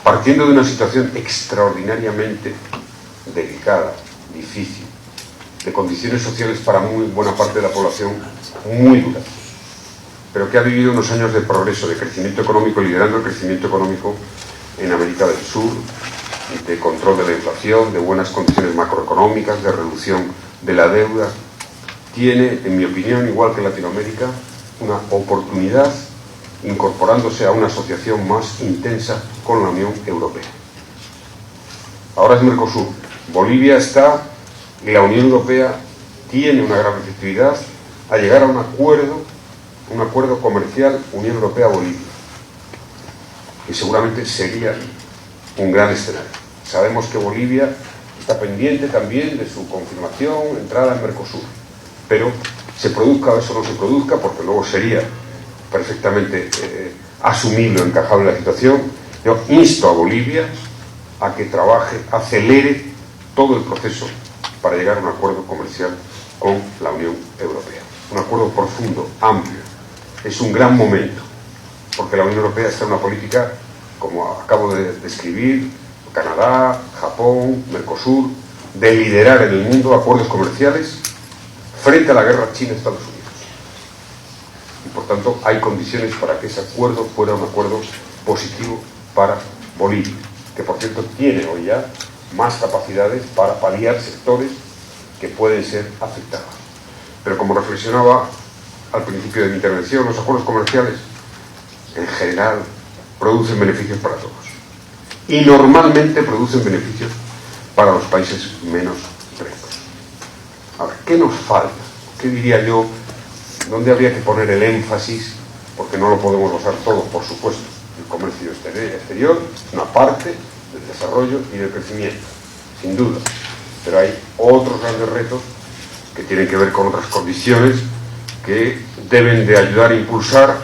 partiendo de una situación extraordinariamente delicada, difícil, de condiciones sociales para muy buena parte de la población muy duras, pero que ha vivido unos años de progreso, de crecimiento económico, liderando el crecimiento económico en América del Sur, de control de la inflación, de buenas condiciones macroeconómicas, de reducción de la deuda. Tiene, en mi opinión, igual que Latinoamérica, una oportunidad incorporándose a una asociación más intensa con la Unión Europea. Ahora es Mercosur. Bolivia está y la Unión Europea tiene una gran receptividad a llegar a un acuerdo comercial Unión Europea-Bolivia, que seguramente sería un gran escenario. Sabemos que Bolivia está pendiente también de su confirmación, entrada en Mercosur, pero se produzca o eso no se produzca, porque luego sería perfectamente asumible o encajable la situación. Yo insto a Bolivia a que trabaje, acelere todo el proceso para llegar a un acuerdo comercial con la Unión Europea. Un acuerdo profundo, amplio. Es un gran momento, porque la Unión Europea está en una política, como acabo de describir, Canadá, Japón, Mercosur, de liderar en el mundo acuerdos comerciales frente a la guerra China-Estados Unidos. Y por tanto hay condiciones para que ese acuerdo fuera un acuerdo positivo para Bolivia, que por cierto tiene hoy ya más capacidades para paliar sectores que pueden ser afectados. Pero como reflexionaba al principio de mi intervención, los acuerdos comerciales en general producen beneficios para todos y normalmente producen beneficios para los países menos ricos. Ahora, ¿qué nos falta? ¿Qué diría yo? ¿Dónde habría que poner el énfasis? Porque no lo podemos basar todo, por supuesto. El comercio exterior es una parte del desarrollo y del crecimiento, sin duda. Pero hay otros grandes retos que tienen que ver con otras condiciones que deben de ayudar a impulsar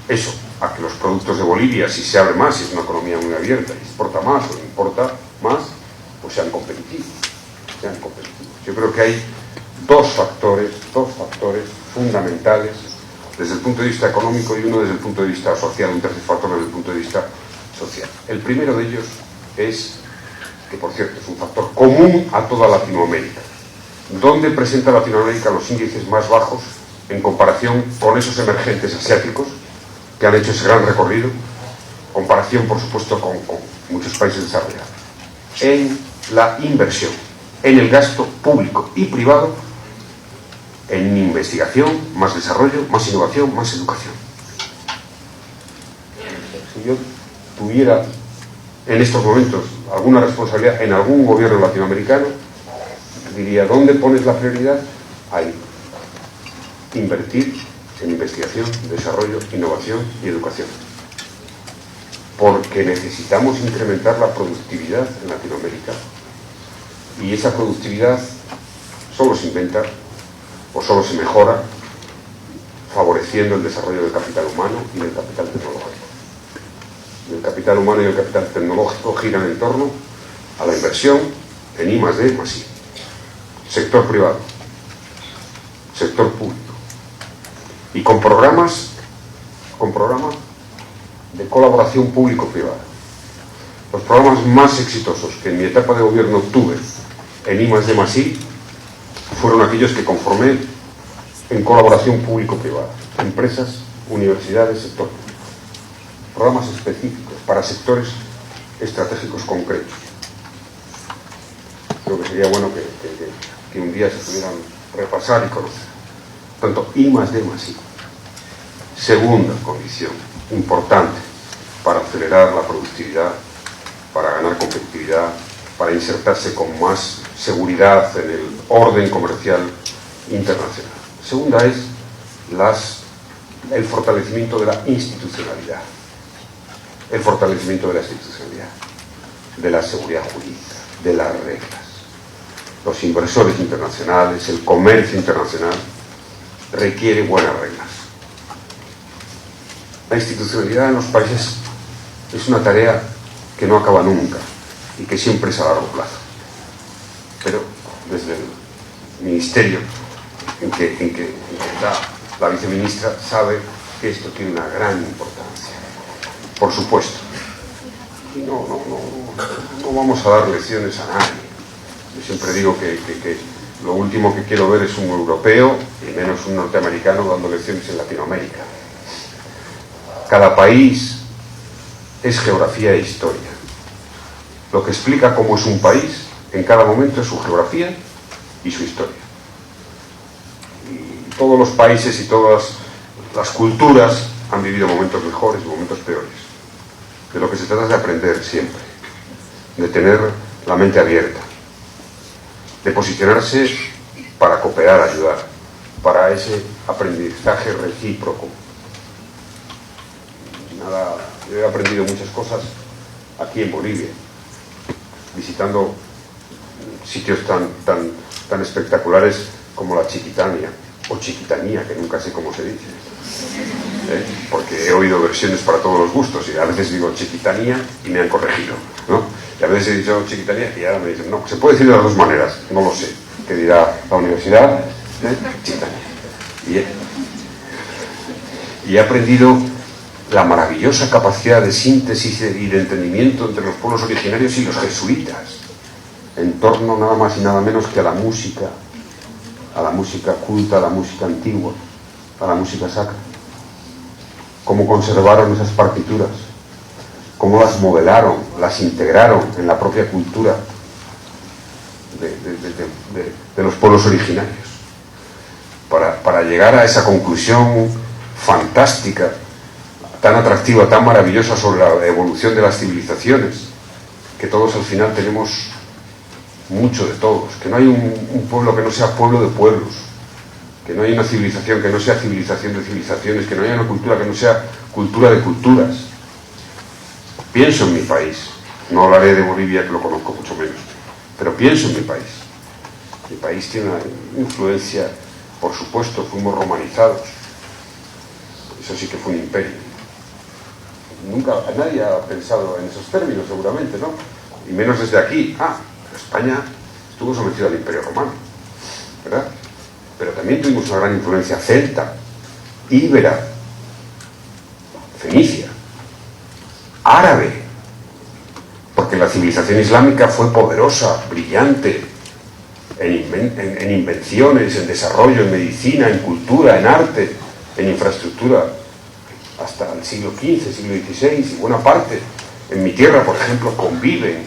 eso, a que los productos de Bolivia, si se abre más, si es una economía muy abierta, y exporta más o importa más, pues sean competitivos. Yo creo que hay dos factores fundamentales desde el punto de vista económico y uno desde el punto de vista social, un tercer factor desde el punto de vista social. El primero de ellos es, que por cierto es un factor común a toda Latinoamérica, donde presenta Latinoamérica los índices más bajos en comparación con esos emergentes asiáticos que han hecho ese gran recorrido, comparación por supuesto con muchos países desarrollados, en la inversión, en el gasto público y privado, en investigación, más desarrollo, más innovación, más educación. Si yo tuviera en estos momentos alguna responsabilidad en algún gobierno latinoamericano, diría, ¿dónde pones la prioridad? Ahí. Invertir en investigación, desarrollo, innovación y educación. Porque necesitamos incrementar la productividad en Latinoamérica. Y esa productividad solo se inventa o solo se mejora favoreciendo el desarrollo del capital humano y del capital tecnológico. El capital humano y el capital tecnológico giran en torno a la inversión en I+D+I. Sector privado, sector público. Y con programas de colaboración público-privada. Los programas más exitosos que en mi etapa de gobierno tuve en I+D+I fueron aquellos que conformé en colaboración público-privada. Empresas, universidades, sector público. Programas específicos para sectores estratégicos concretos. Creo que sería bueno que un día se pudieran repasar y conocer. Tanto I+D+I. Segunda condición importante para acelerar la productividad, para ganar competitividad, para insertarse con más seguridad en el orden comercial internacional. Segunda es el fortalecimiento de la institucionalidad. El fortalecimiento de la institucionalidad, de la seguridad jurídica, de las reglas. Los inversores internacionales, el comercio internacional requiere buenas reglas. La institucionalidad en los países es una tarea que no acaba nunca y que siempre es a largo plazo. Pero desde el ministerio en que está la viceministra sabe que esto tiene una gran importancia. Por supuesto. Y no vamos a dar lecciones a nadie. Yo siempre digo que lo último que quiero ver es un europeo y menos un norteamericano dando lecciones en Latinoamérica. Cada país es geografía e historia. Lo que explica cómo es un país en cada momento es su geografía y su historia. Y todos los países y todas las culturas han vivido momentos mejores y momentos peores. De lo que se trata es de aprender siempre, de tener la mente abierta, de posicionarse para cooperar, ayudar, para ese aprendizaje recíproco. Yo he aprendido muchas cosas aquí en Bolivia, visitando sitios tan espectaculares como la Chiquitania, o Chiquitanía, que nunca sé cómo se dice, porque he oído versiones para todos los gustos, y a veces digo Chiquitanía y me han corregido, ¿no? Y a veces he dicho Chiquitanía y ahora me dicen, no, se puede decir de las dos maneras, no lo sé, que dirá la universidad, Chiquitanía. Y he aprendido la maravillosa capacidad de síntesis y de entendimiento entre los pueblos originarios y los jesuitas, en torno nada más y nada menos que a la música culta, a la música antigua, a la música sacra. Cómo conservaron esas partituras, cómo las modelaron, las integraron en la propia cultura de los pueblos originarios, para llegar a esa conclusión fantástica, tan atractiva, tan maravillosa sobre la evolución de las civilizaciones, que todos al final tenemos mucho de todos, que no hay un pueblo que no sea pueblo de pueblos, que no hay una civilización que no sea civilización de civilizaciones, que no haya una cultura que no sea cultura de culturas. Pienso en mi país, no hablaré de Bolivia, que lo conozco mucho menos, pero pienso en mi país. Mi país tiene una influencia, por supuesto, fuimos romanizados, eso sí que fue un imperio. Nunca nadie ha pensado en esos términos, seguramente, ¿no? Y menos desde aquí. España estuvo sometida al Imperio Romano, ¿verdad? Pero también tuvimos una gran influencia celta, íbera, fenicia, árabe, porque la civilización islámica fue poderosa, brillante, en invenciones, en desarrollo, en medicina, en cultura, en arte, en infraestructura, hasta el siglo XV, siglo XVI, y buena parte, en mi tierra, por ejemplo, conviven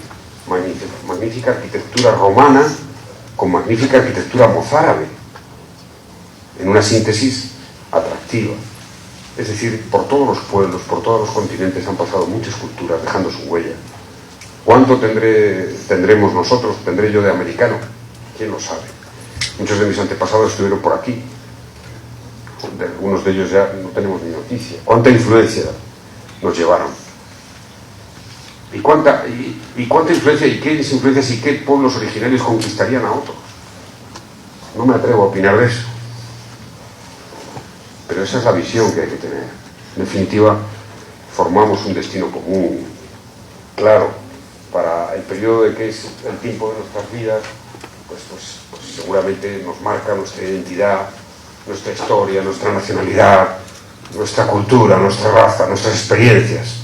magnífica arquitectura romana con magnífica arquitectura mozárabe, en una síntesis atractiva. Es decir, por todos los pueblos, por todos los continentes han pasado muchas culturas dejando su huella. ¿Cuánto tendremos nosotros? ¿Tendré yo de americano? ¿Quién lo sabe? Muchos de mis antepasados estuvieron por aquí. De algunos de ellos ya no tenemos ni noticia. ¿Cuánta influencia nos llevaron? ¿Y cuánta influencia y qué influencias y qué pueblos originarios conquistarían a otros? No me atrevo a opinar de eso. pero esa es la visión que hay que tener. En definitiva, formamos un destino común, claro, para el periodo de que es el tiempo de nuestras vidas, pues seguramente nos marca nuestra identidad, nuestra historia, nuestra nacionalidad, nuestra cultura, nuestra raza, nuestras experiencias.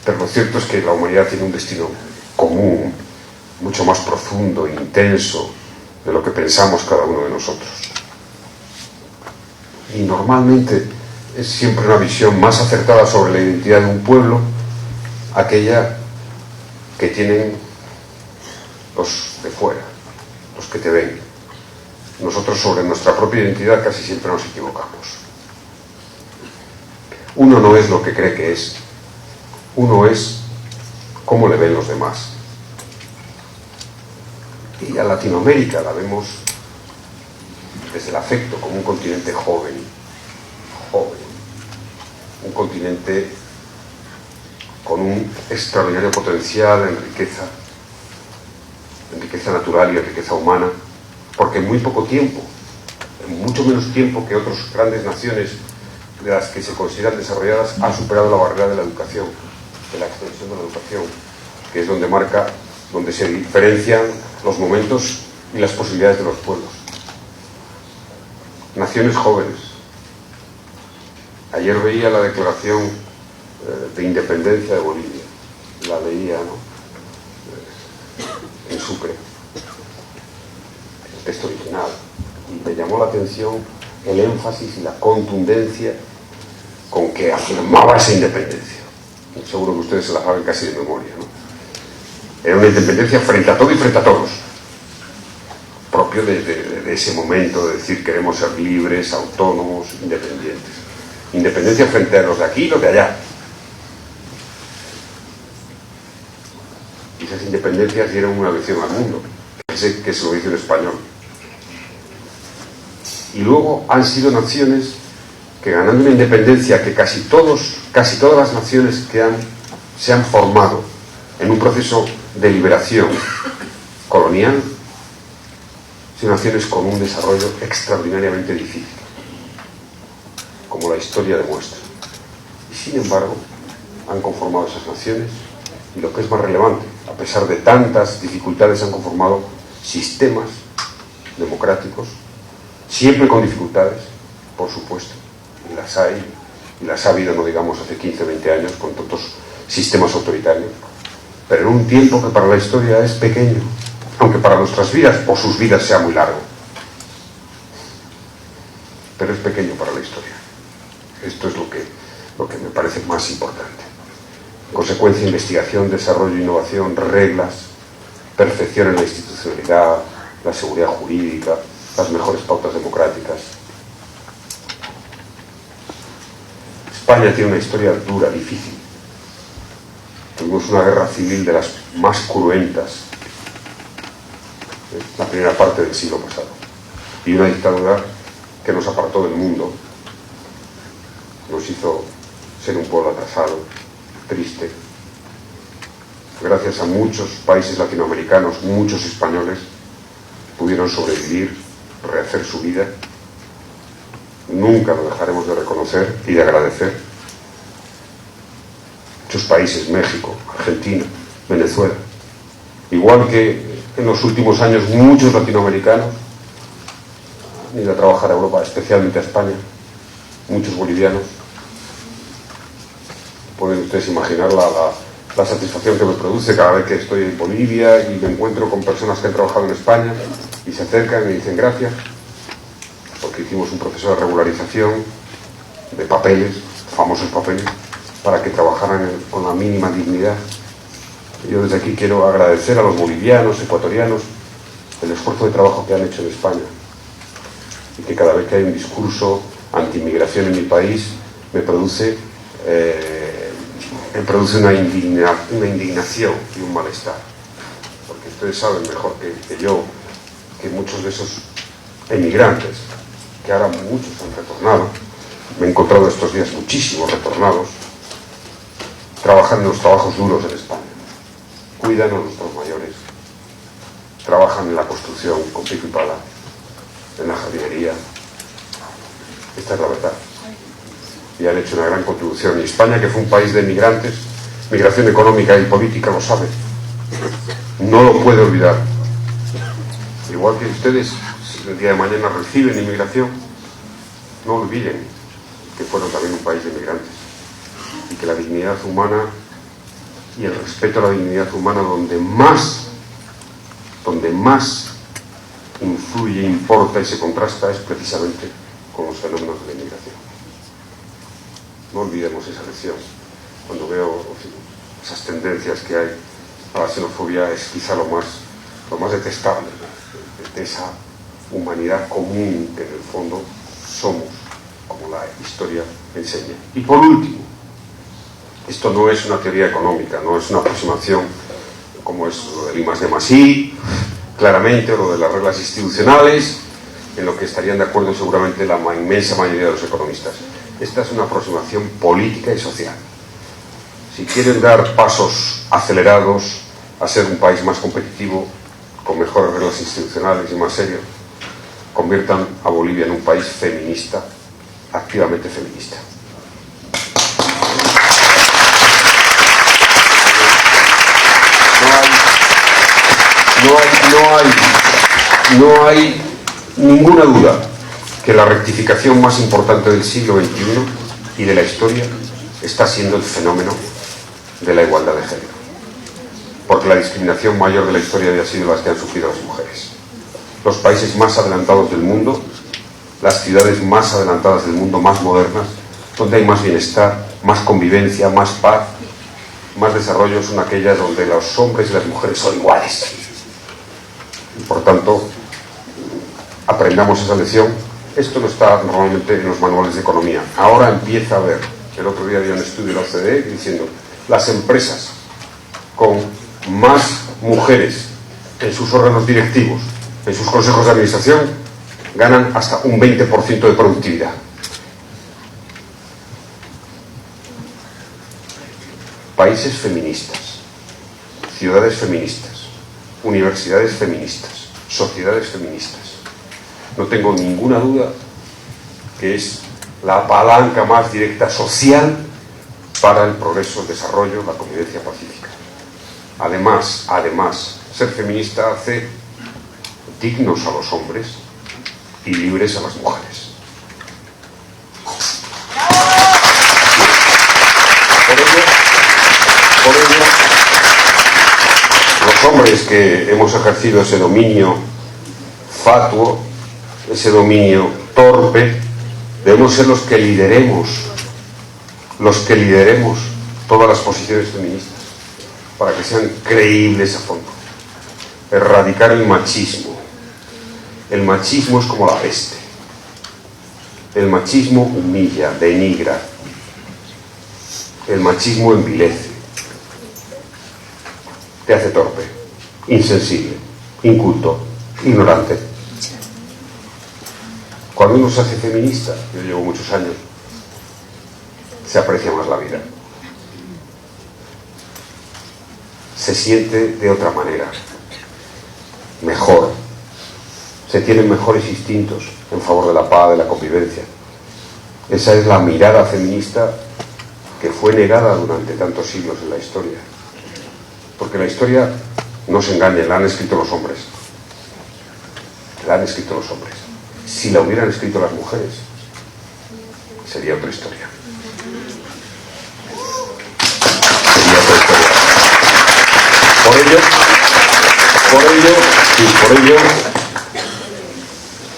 Pero lo cierto es que la humanidad tiene un destino común, mucho más profundo e intenso de lo que pensamos cada uno de nosotros. Y normalmente es siempre una visión más acertada sobre la identidad de un pueblo, aquella que tienen los de fuera, los que te ven. Nosotros sobre nuestra propia identidad casi siempre nos equivocamos. Uno no es lo que cree que es, uno es cómo le ven los demás. Y a Latinoamérica la vemos desde el afecto como un continente joven, un continente con un extraordinario potencial en riqueza natural y en riqueza humana, porque en muy poco tiempo, en mucho menos tiempo que otras grandes naciones de las que se consideran desarrolladas, ha superado la barrera de la educación, de la extensión de la educación, que es donde se diferencian los momentos y las posibilidades de los pueblos. Naciones jóvenes. Ayer veía la declaración de independencia de Bolivia, la leía, ¿no?, en Sucre, el texto original, y me llamó la atención el énfasis y la contundencia con que afirmaba esa independencia. Seguro que ustedes se la saben casi de memoria, ¿no? Era una independencia frente a todo y frente a todos, propio de ese momento de decir queremos ser libres, autónomos, independientes. Independencia frente a los de aquí y los de allá. Y esas independencias dieron una lección al mundo, que se lo dice en español. Y luego han sido naciones que, ganando una independencia que casi todas las naciones que se han formado en un proceso de liberación colonial, son naciones con un desarrollo extraordinariamente difícil, como la historia demuestra. Y sin embargo, han conformado esas naciones, y lo que es más relevante, a pesar de tantas dificultades, han conformado sistemas democráticos, siempre con dificultades, por supuesto, y las hay, y las ha habido, no digamos hace 15, 20 años, con tantos sistemas autoritarios, pero en un tiempo que para la historia es pequeño, aunque para nuestras vidas o sus vidas sea muy largo, pero es pequeño para la historia. Esto es lo que me parece más importante. En consecuencia, investigación, desarrollo, innovación, reglas, perfección en la institucionalidad, la seguridad jurídica, las mejores pautas democráticas. España tiene una historia dura, difícil. Tuvimos una guerra civil de las más cruentas, la primera parte del siglo pasado, y una dictadura que nos apartó del mundo, nos hizo ser un pueblo atrasado, triste. Gracias a muchos países latinoamericanos, muchos españoles pudieron sobrevivir, rehacer su vida. Nunca lo dejaremos de reconocer y de agradecer. Muchos países, México, Argentina, Venezuela, igual que en los últimos años muchos latinoamericanos han ido a trabajar a Europa, especialmente a España, muchos bolivianos. Pueden ustedes imaginar la satisfacción que me produce cada vez que estoy en Bolivia y me encuentro con personas que han trabajado en España y se acercan y me dicen gracias, porque hicimos un proceso de regularización de papeles, famosos papeles, para que trabajaran con la mínima dignidad. Yo desde aquí quiero agradecer a los bolivianos, ecuatorianos, el esfuerzo de trabajo que han hecho en España, y que cada vez que hay un discurso anti-inmigración en mi país me produce una indignación y un malestar, porque ustedes saben mejor que yo que muchos de esos emigrantes, que ahora muchos han retornado, me he encontrado estos días muchísimos retornados, trabajan en los trabajos duros en España, cuidan a nuestros mayores, trabajan en la construcción con pico y pala, en la jardinería. Esta es la verdad. y han hecho una gran contribución. Y España, que fue un país de migrantes, migración económica y política, lo sabe. No lo puede olvidar. Igual que ustedes, si el día de mañana reciben inmigración, no olviden que fueron también un país de migrantes. Y que la dignidad humana y el respeto a la dignidad humana donde más influye, importa y se contrasta es precisamente con los fenómenos de la inmigración. No olvidemos esa lección. Cuando veo esas tendencias que hay a la xenofobia, es quizá lo más detestable de esa humanidad común que en el fondo somos, como la historia enseña. Y por último, esto no es una teoría económica, no es una aproximación como es lo del I+D+I, claramente, o lo de las reglas institucionales, en lo que estarían de acuerdo seguramente la inmensa mayoría de los economistas. Esta es una aproximación política y social. Si quieren dar pasos acelerados a ser un país más competitivo, con mejores reglas institucionales y más serio, conviertan a Bolivia en un país feminista, activamente feminista. No hay ninguna duda que la rectificación más importante del siglo XXI y de la historia está siendo el fenómeno de la igualdad de género. Porque la discriminación mayor de la historia había sido las que han sufrido las mujeres. Los países más adelantados del mundo, las ciudades más adelantadas del mundo, más modernas, donde hay más bienestar, más convivencia, más paz, más desarrollo, son aquellas donde los hombres y las mujeres son iguales. Y por tanto, aprendamos esa lección. Esto no está normalmente en los manuales de economía. Ahora empieza a ver. El otro día había un estudio de la OCDE diciendo las empresas con más mujeres en sus órganos directivos, en sus consejos de administración, ganan hasta un 20% de productividad. Países feministas, ciudades feministas, universidades feministas, sociedades feministas. No tengo ninguna duda que es la palanca más directa social para el progreso, el desarrollo, la convivencia pacífica. Además, ser feminista hace dignos a los hombres y libres a las mujeres. Por ello, los hombres que hemos ejercido ese dominio fatuo, ese dominio torpe, debemos ser los que lideremos todas las posiciones feministas para que sean creíbles a fondo. Erradicar el machismo. El machismo es como la peste. El machismo humilla, denigra. El machismo envilece. Te hace torpe, insensible, inculto, ignorante. Cuando uno se hace feminista, yo llevo muchos años, se aprecia más la vida. Se siente de otra manera, mejor. Se tienen mejores instintos en favor de la paz, de la convivencia. Esa es la mirada feminista que fue negada durante tantos siglos en la historia. Porque la historia, no se engañen, la han escrito los hombres. La han escrito los hombres. Si la hubieran escrito las mujeres, sería otra historia. Sería otra historia. Por ello,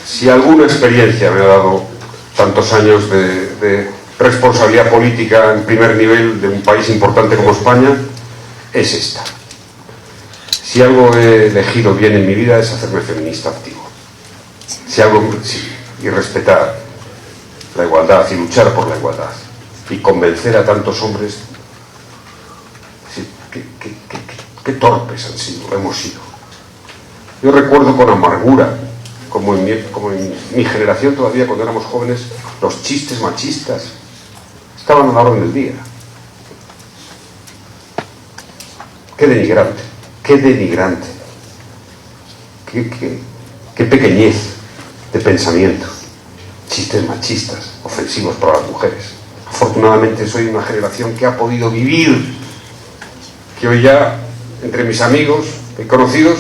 si alguna experiencia me ha dado tantos años de responsabilidad política en primer nivel de un país importante como España, es esta. Si algo he elegido bien en mi vida es hacerme feminista activo. Y respetar la igualdad y luchar por la igualdad y convencer a tantos hombres. Qué torpes hemos sido. Yo recuerdo con amargura, como en mi generación todavía, cuando éramos jóvenes, los chistes machistas estaban a la orden del día. Qué denigrante, qué pequeñez de pensamiento. Chistes machistas, ofensivos para las mujeres. afortunadamente soy una generación que ha podido vivir, que hoy ya, entre mis amigos y conocidos,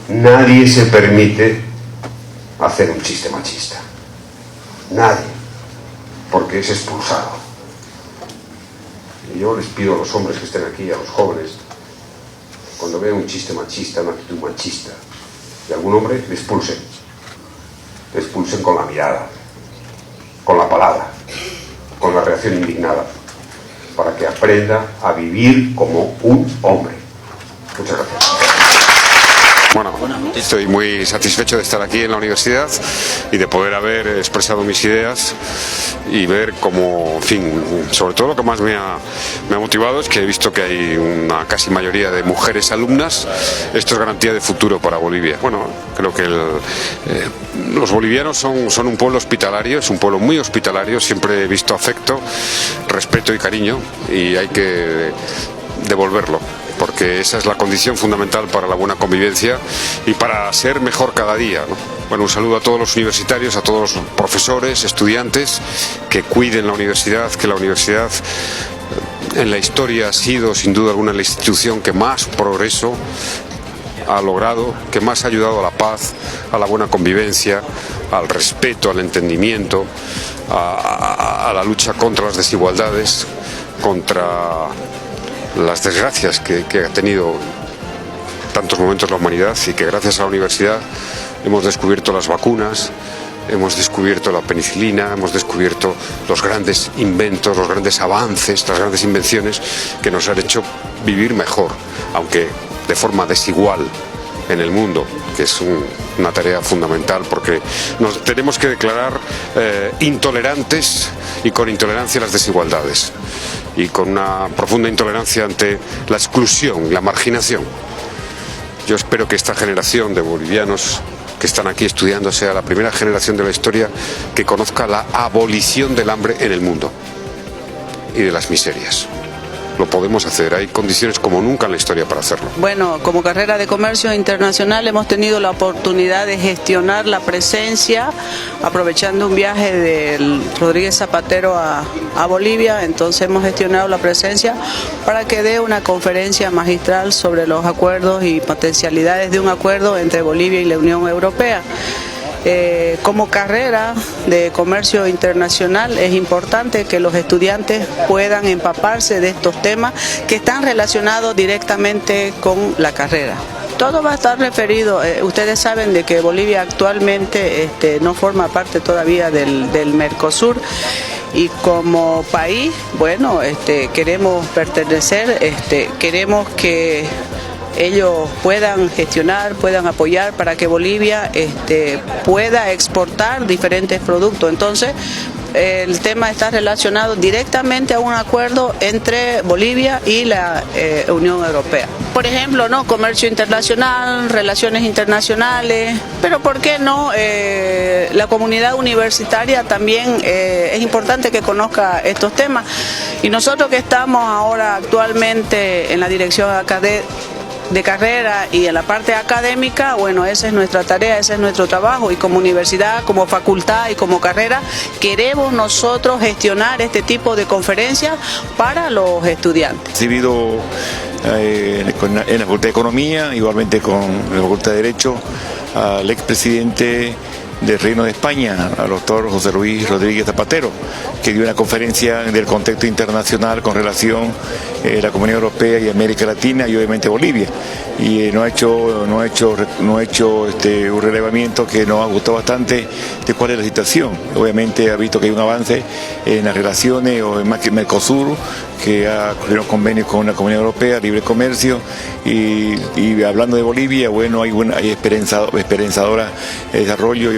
nadie se permite hacer un chiste machista. Nadie. Porque es expulsado. Y yo les pido a los hombres que estén aquí, a los jóvenes, cuando vean un chiste machista, una actitud machista de algún hombre, le expulsen. Le expulsen con la mirada, con la palabra, con la reacción indignada, para que aprenda a vivir como un hombre. Muchas gracias. Bueno, estoy muy satisfecho de estar aquí en la universidad y de poder haber expresado mis ideas y ver cómo, en fin, sobre todo lo que más me ha motivado es que he visto que hay una casi mayoría de mujeres alumnas. Esto es garantía de futuro para Bolivia. Bueno, creo que los bolivianos son un pueblo hospitalario, es un pueblo muy hospitalario, siempre he visto afecto, respeto y cariño y hay que devolverlo, porque esa es la condición fundamental para la buena convivencia y para ser mejor cada día, ¿no? Bueno, un saludo a todos los universitarios, a todos los profesores, estudiantes, que cuiden la universidad, que la universidad en la historia ha sido sin duda alguna la institución que más progreso ha logrado, que más ha ayudado a la paz, a la buena convivencia, al respeto, al entendimiento, a la lucha contra las desigualdades, contra las desgracias que ha tenido tantos momentos la humanidad, y que gracias a la universidad hemos descubierto las vacunas, hemos descubierto la penicilina, hemos descubierto los grandes inventos, los grandes avances, las grandes invenciones que nos han hecho vivir mejor, aunque de forma desigual en el mundo, que es una tarea fundamental, porque nos tenemos que declarar intolerantes y con intolerancia a las desigualdades y con una profunda intolerancia ante la exclusión, la marginación. Yo espero que esta generación de bolivianos que están aquí estudiando sea la primera generación de la historia que conozca la abolición del hambre en el mundo y de las miserias. Lo podemos hacer, hay condiciones como nunca en la historia para hacerlo. Bueno, como carrera de comercio internacional hemos tenido la oportunidad de gestionar la presencia, aprovechando un viaje del Rodríguez Zapatero a Bolivia, entonces hemos gestionado la presencia para que dé una conferencia magistral sobre los acuerdos y potencialidades de un acuerdo entre Bolivia y la Unión Europea. Como carrera de comercio internacional es importante que los estudiantes puedan empaparse de estos temas que están relacionados directamente con la carrera. Todo va a estar referido, ustedes saben de que Bolivia actualmente no forma parte todavía del Mercosur, y como país, bueno, queremos pertenecer, queremos que ellos puedan gestionar, puedan apoyar para que Bolivia pueda exportar diferentes productos. Entonces, el tema está relacionado directamente a un acuerdo entre Bolivia y la Unión Europea. Por ejemplo, ¿no? Comercio internacional, relaciones internacionales, pero ¿por qué no? La comunidad universitaria también es importante que conozca estos temas. Y nosotros que estamos ahora actualmente en la dirección de carrera y en la parte académica, bueno, esa es nuestra tarea, ese es nuestro trabajo, y como universidad, como facultad y como carrera queremos nosotros gestionar este tipo de conferencias para los estudiantes. Recibido en la Facultad de Economía, igualmente con la Facultad de Derecho, al expresidente del Reino de España, al doctor José Luis Rodríguez Zapatero, que dio una conferencia del contexto internacional con relación a la Comunidad Europea y América Latina y obviamente Bolivia. Y no ha hecho un relevamiento que nos ha gustado bastante de cuál es la situación. Obviamente ha visto que hay un avance en las relaciones, o más que Mercosur, que ha cumplido convenios con la Comunidad Europea, libre comercio, y hablando de Bolivia, bueno, hay esperanzadora desarrollo.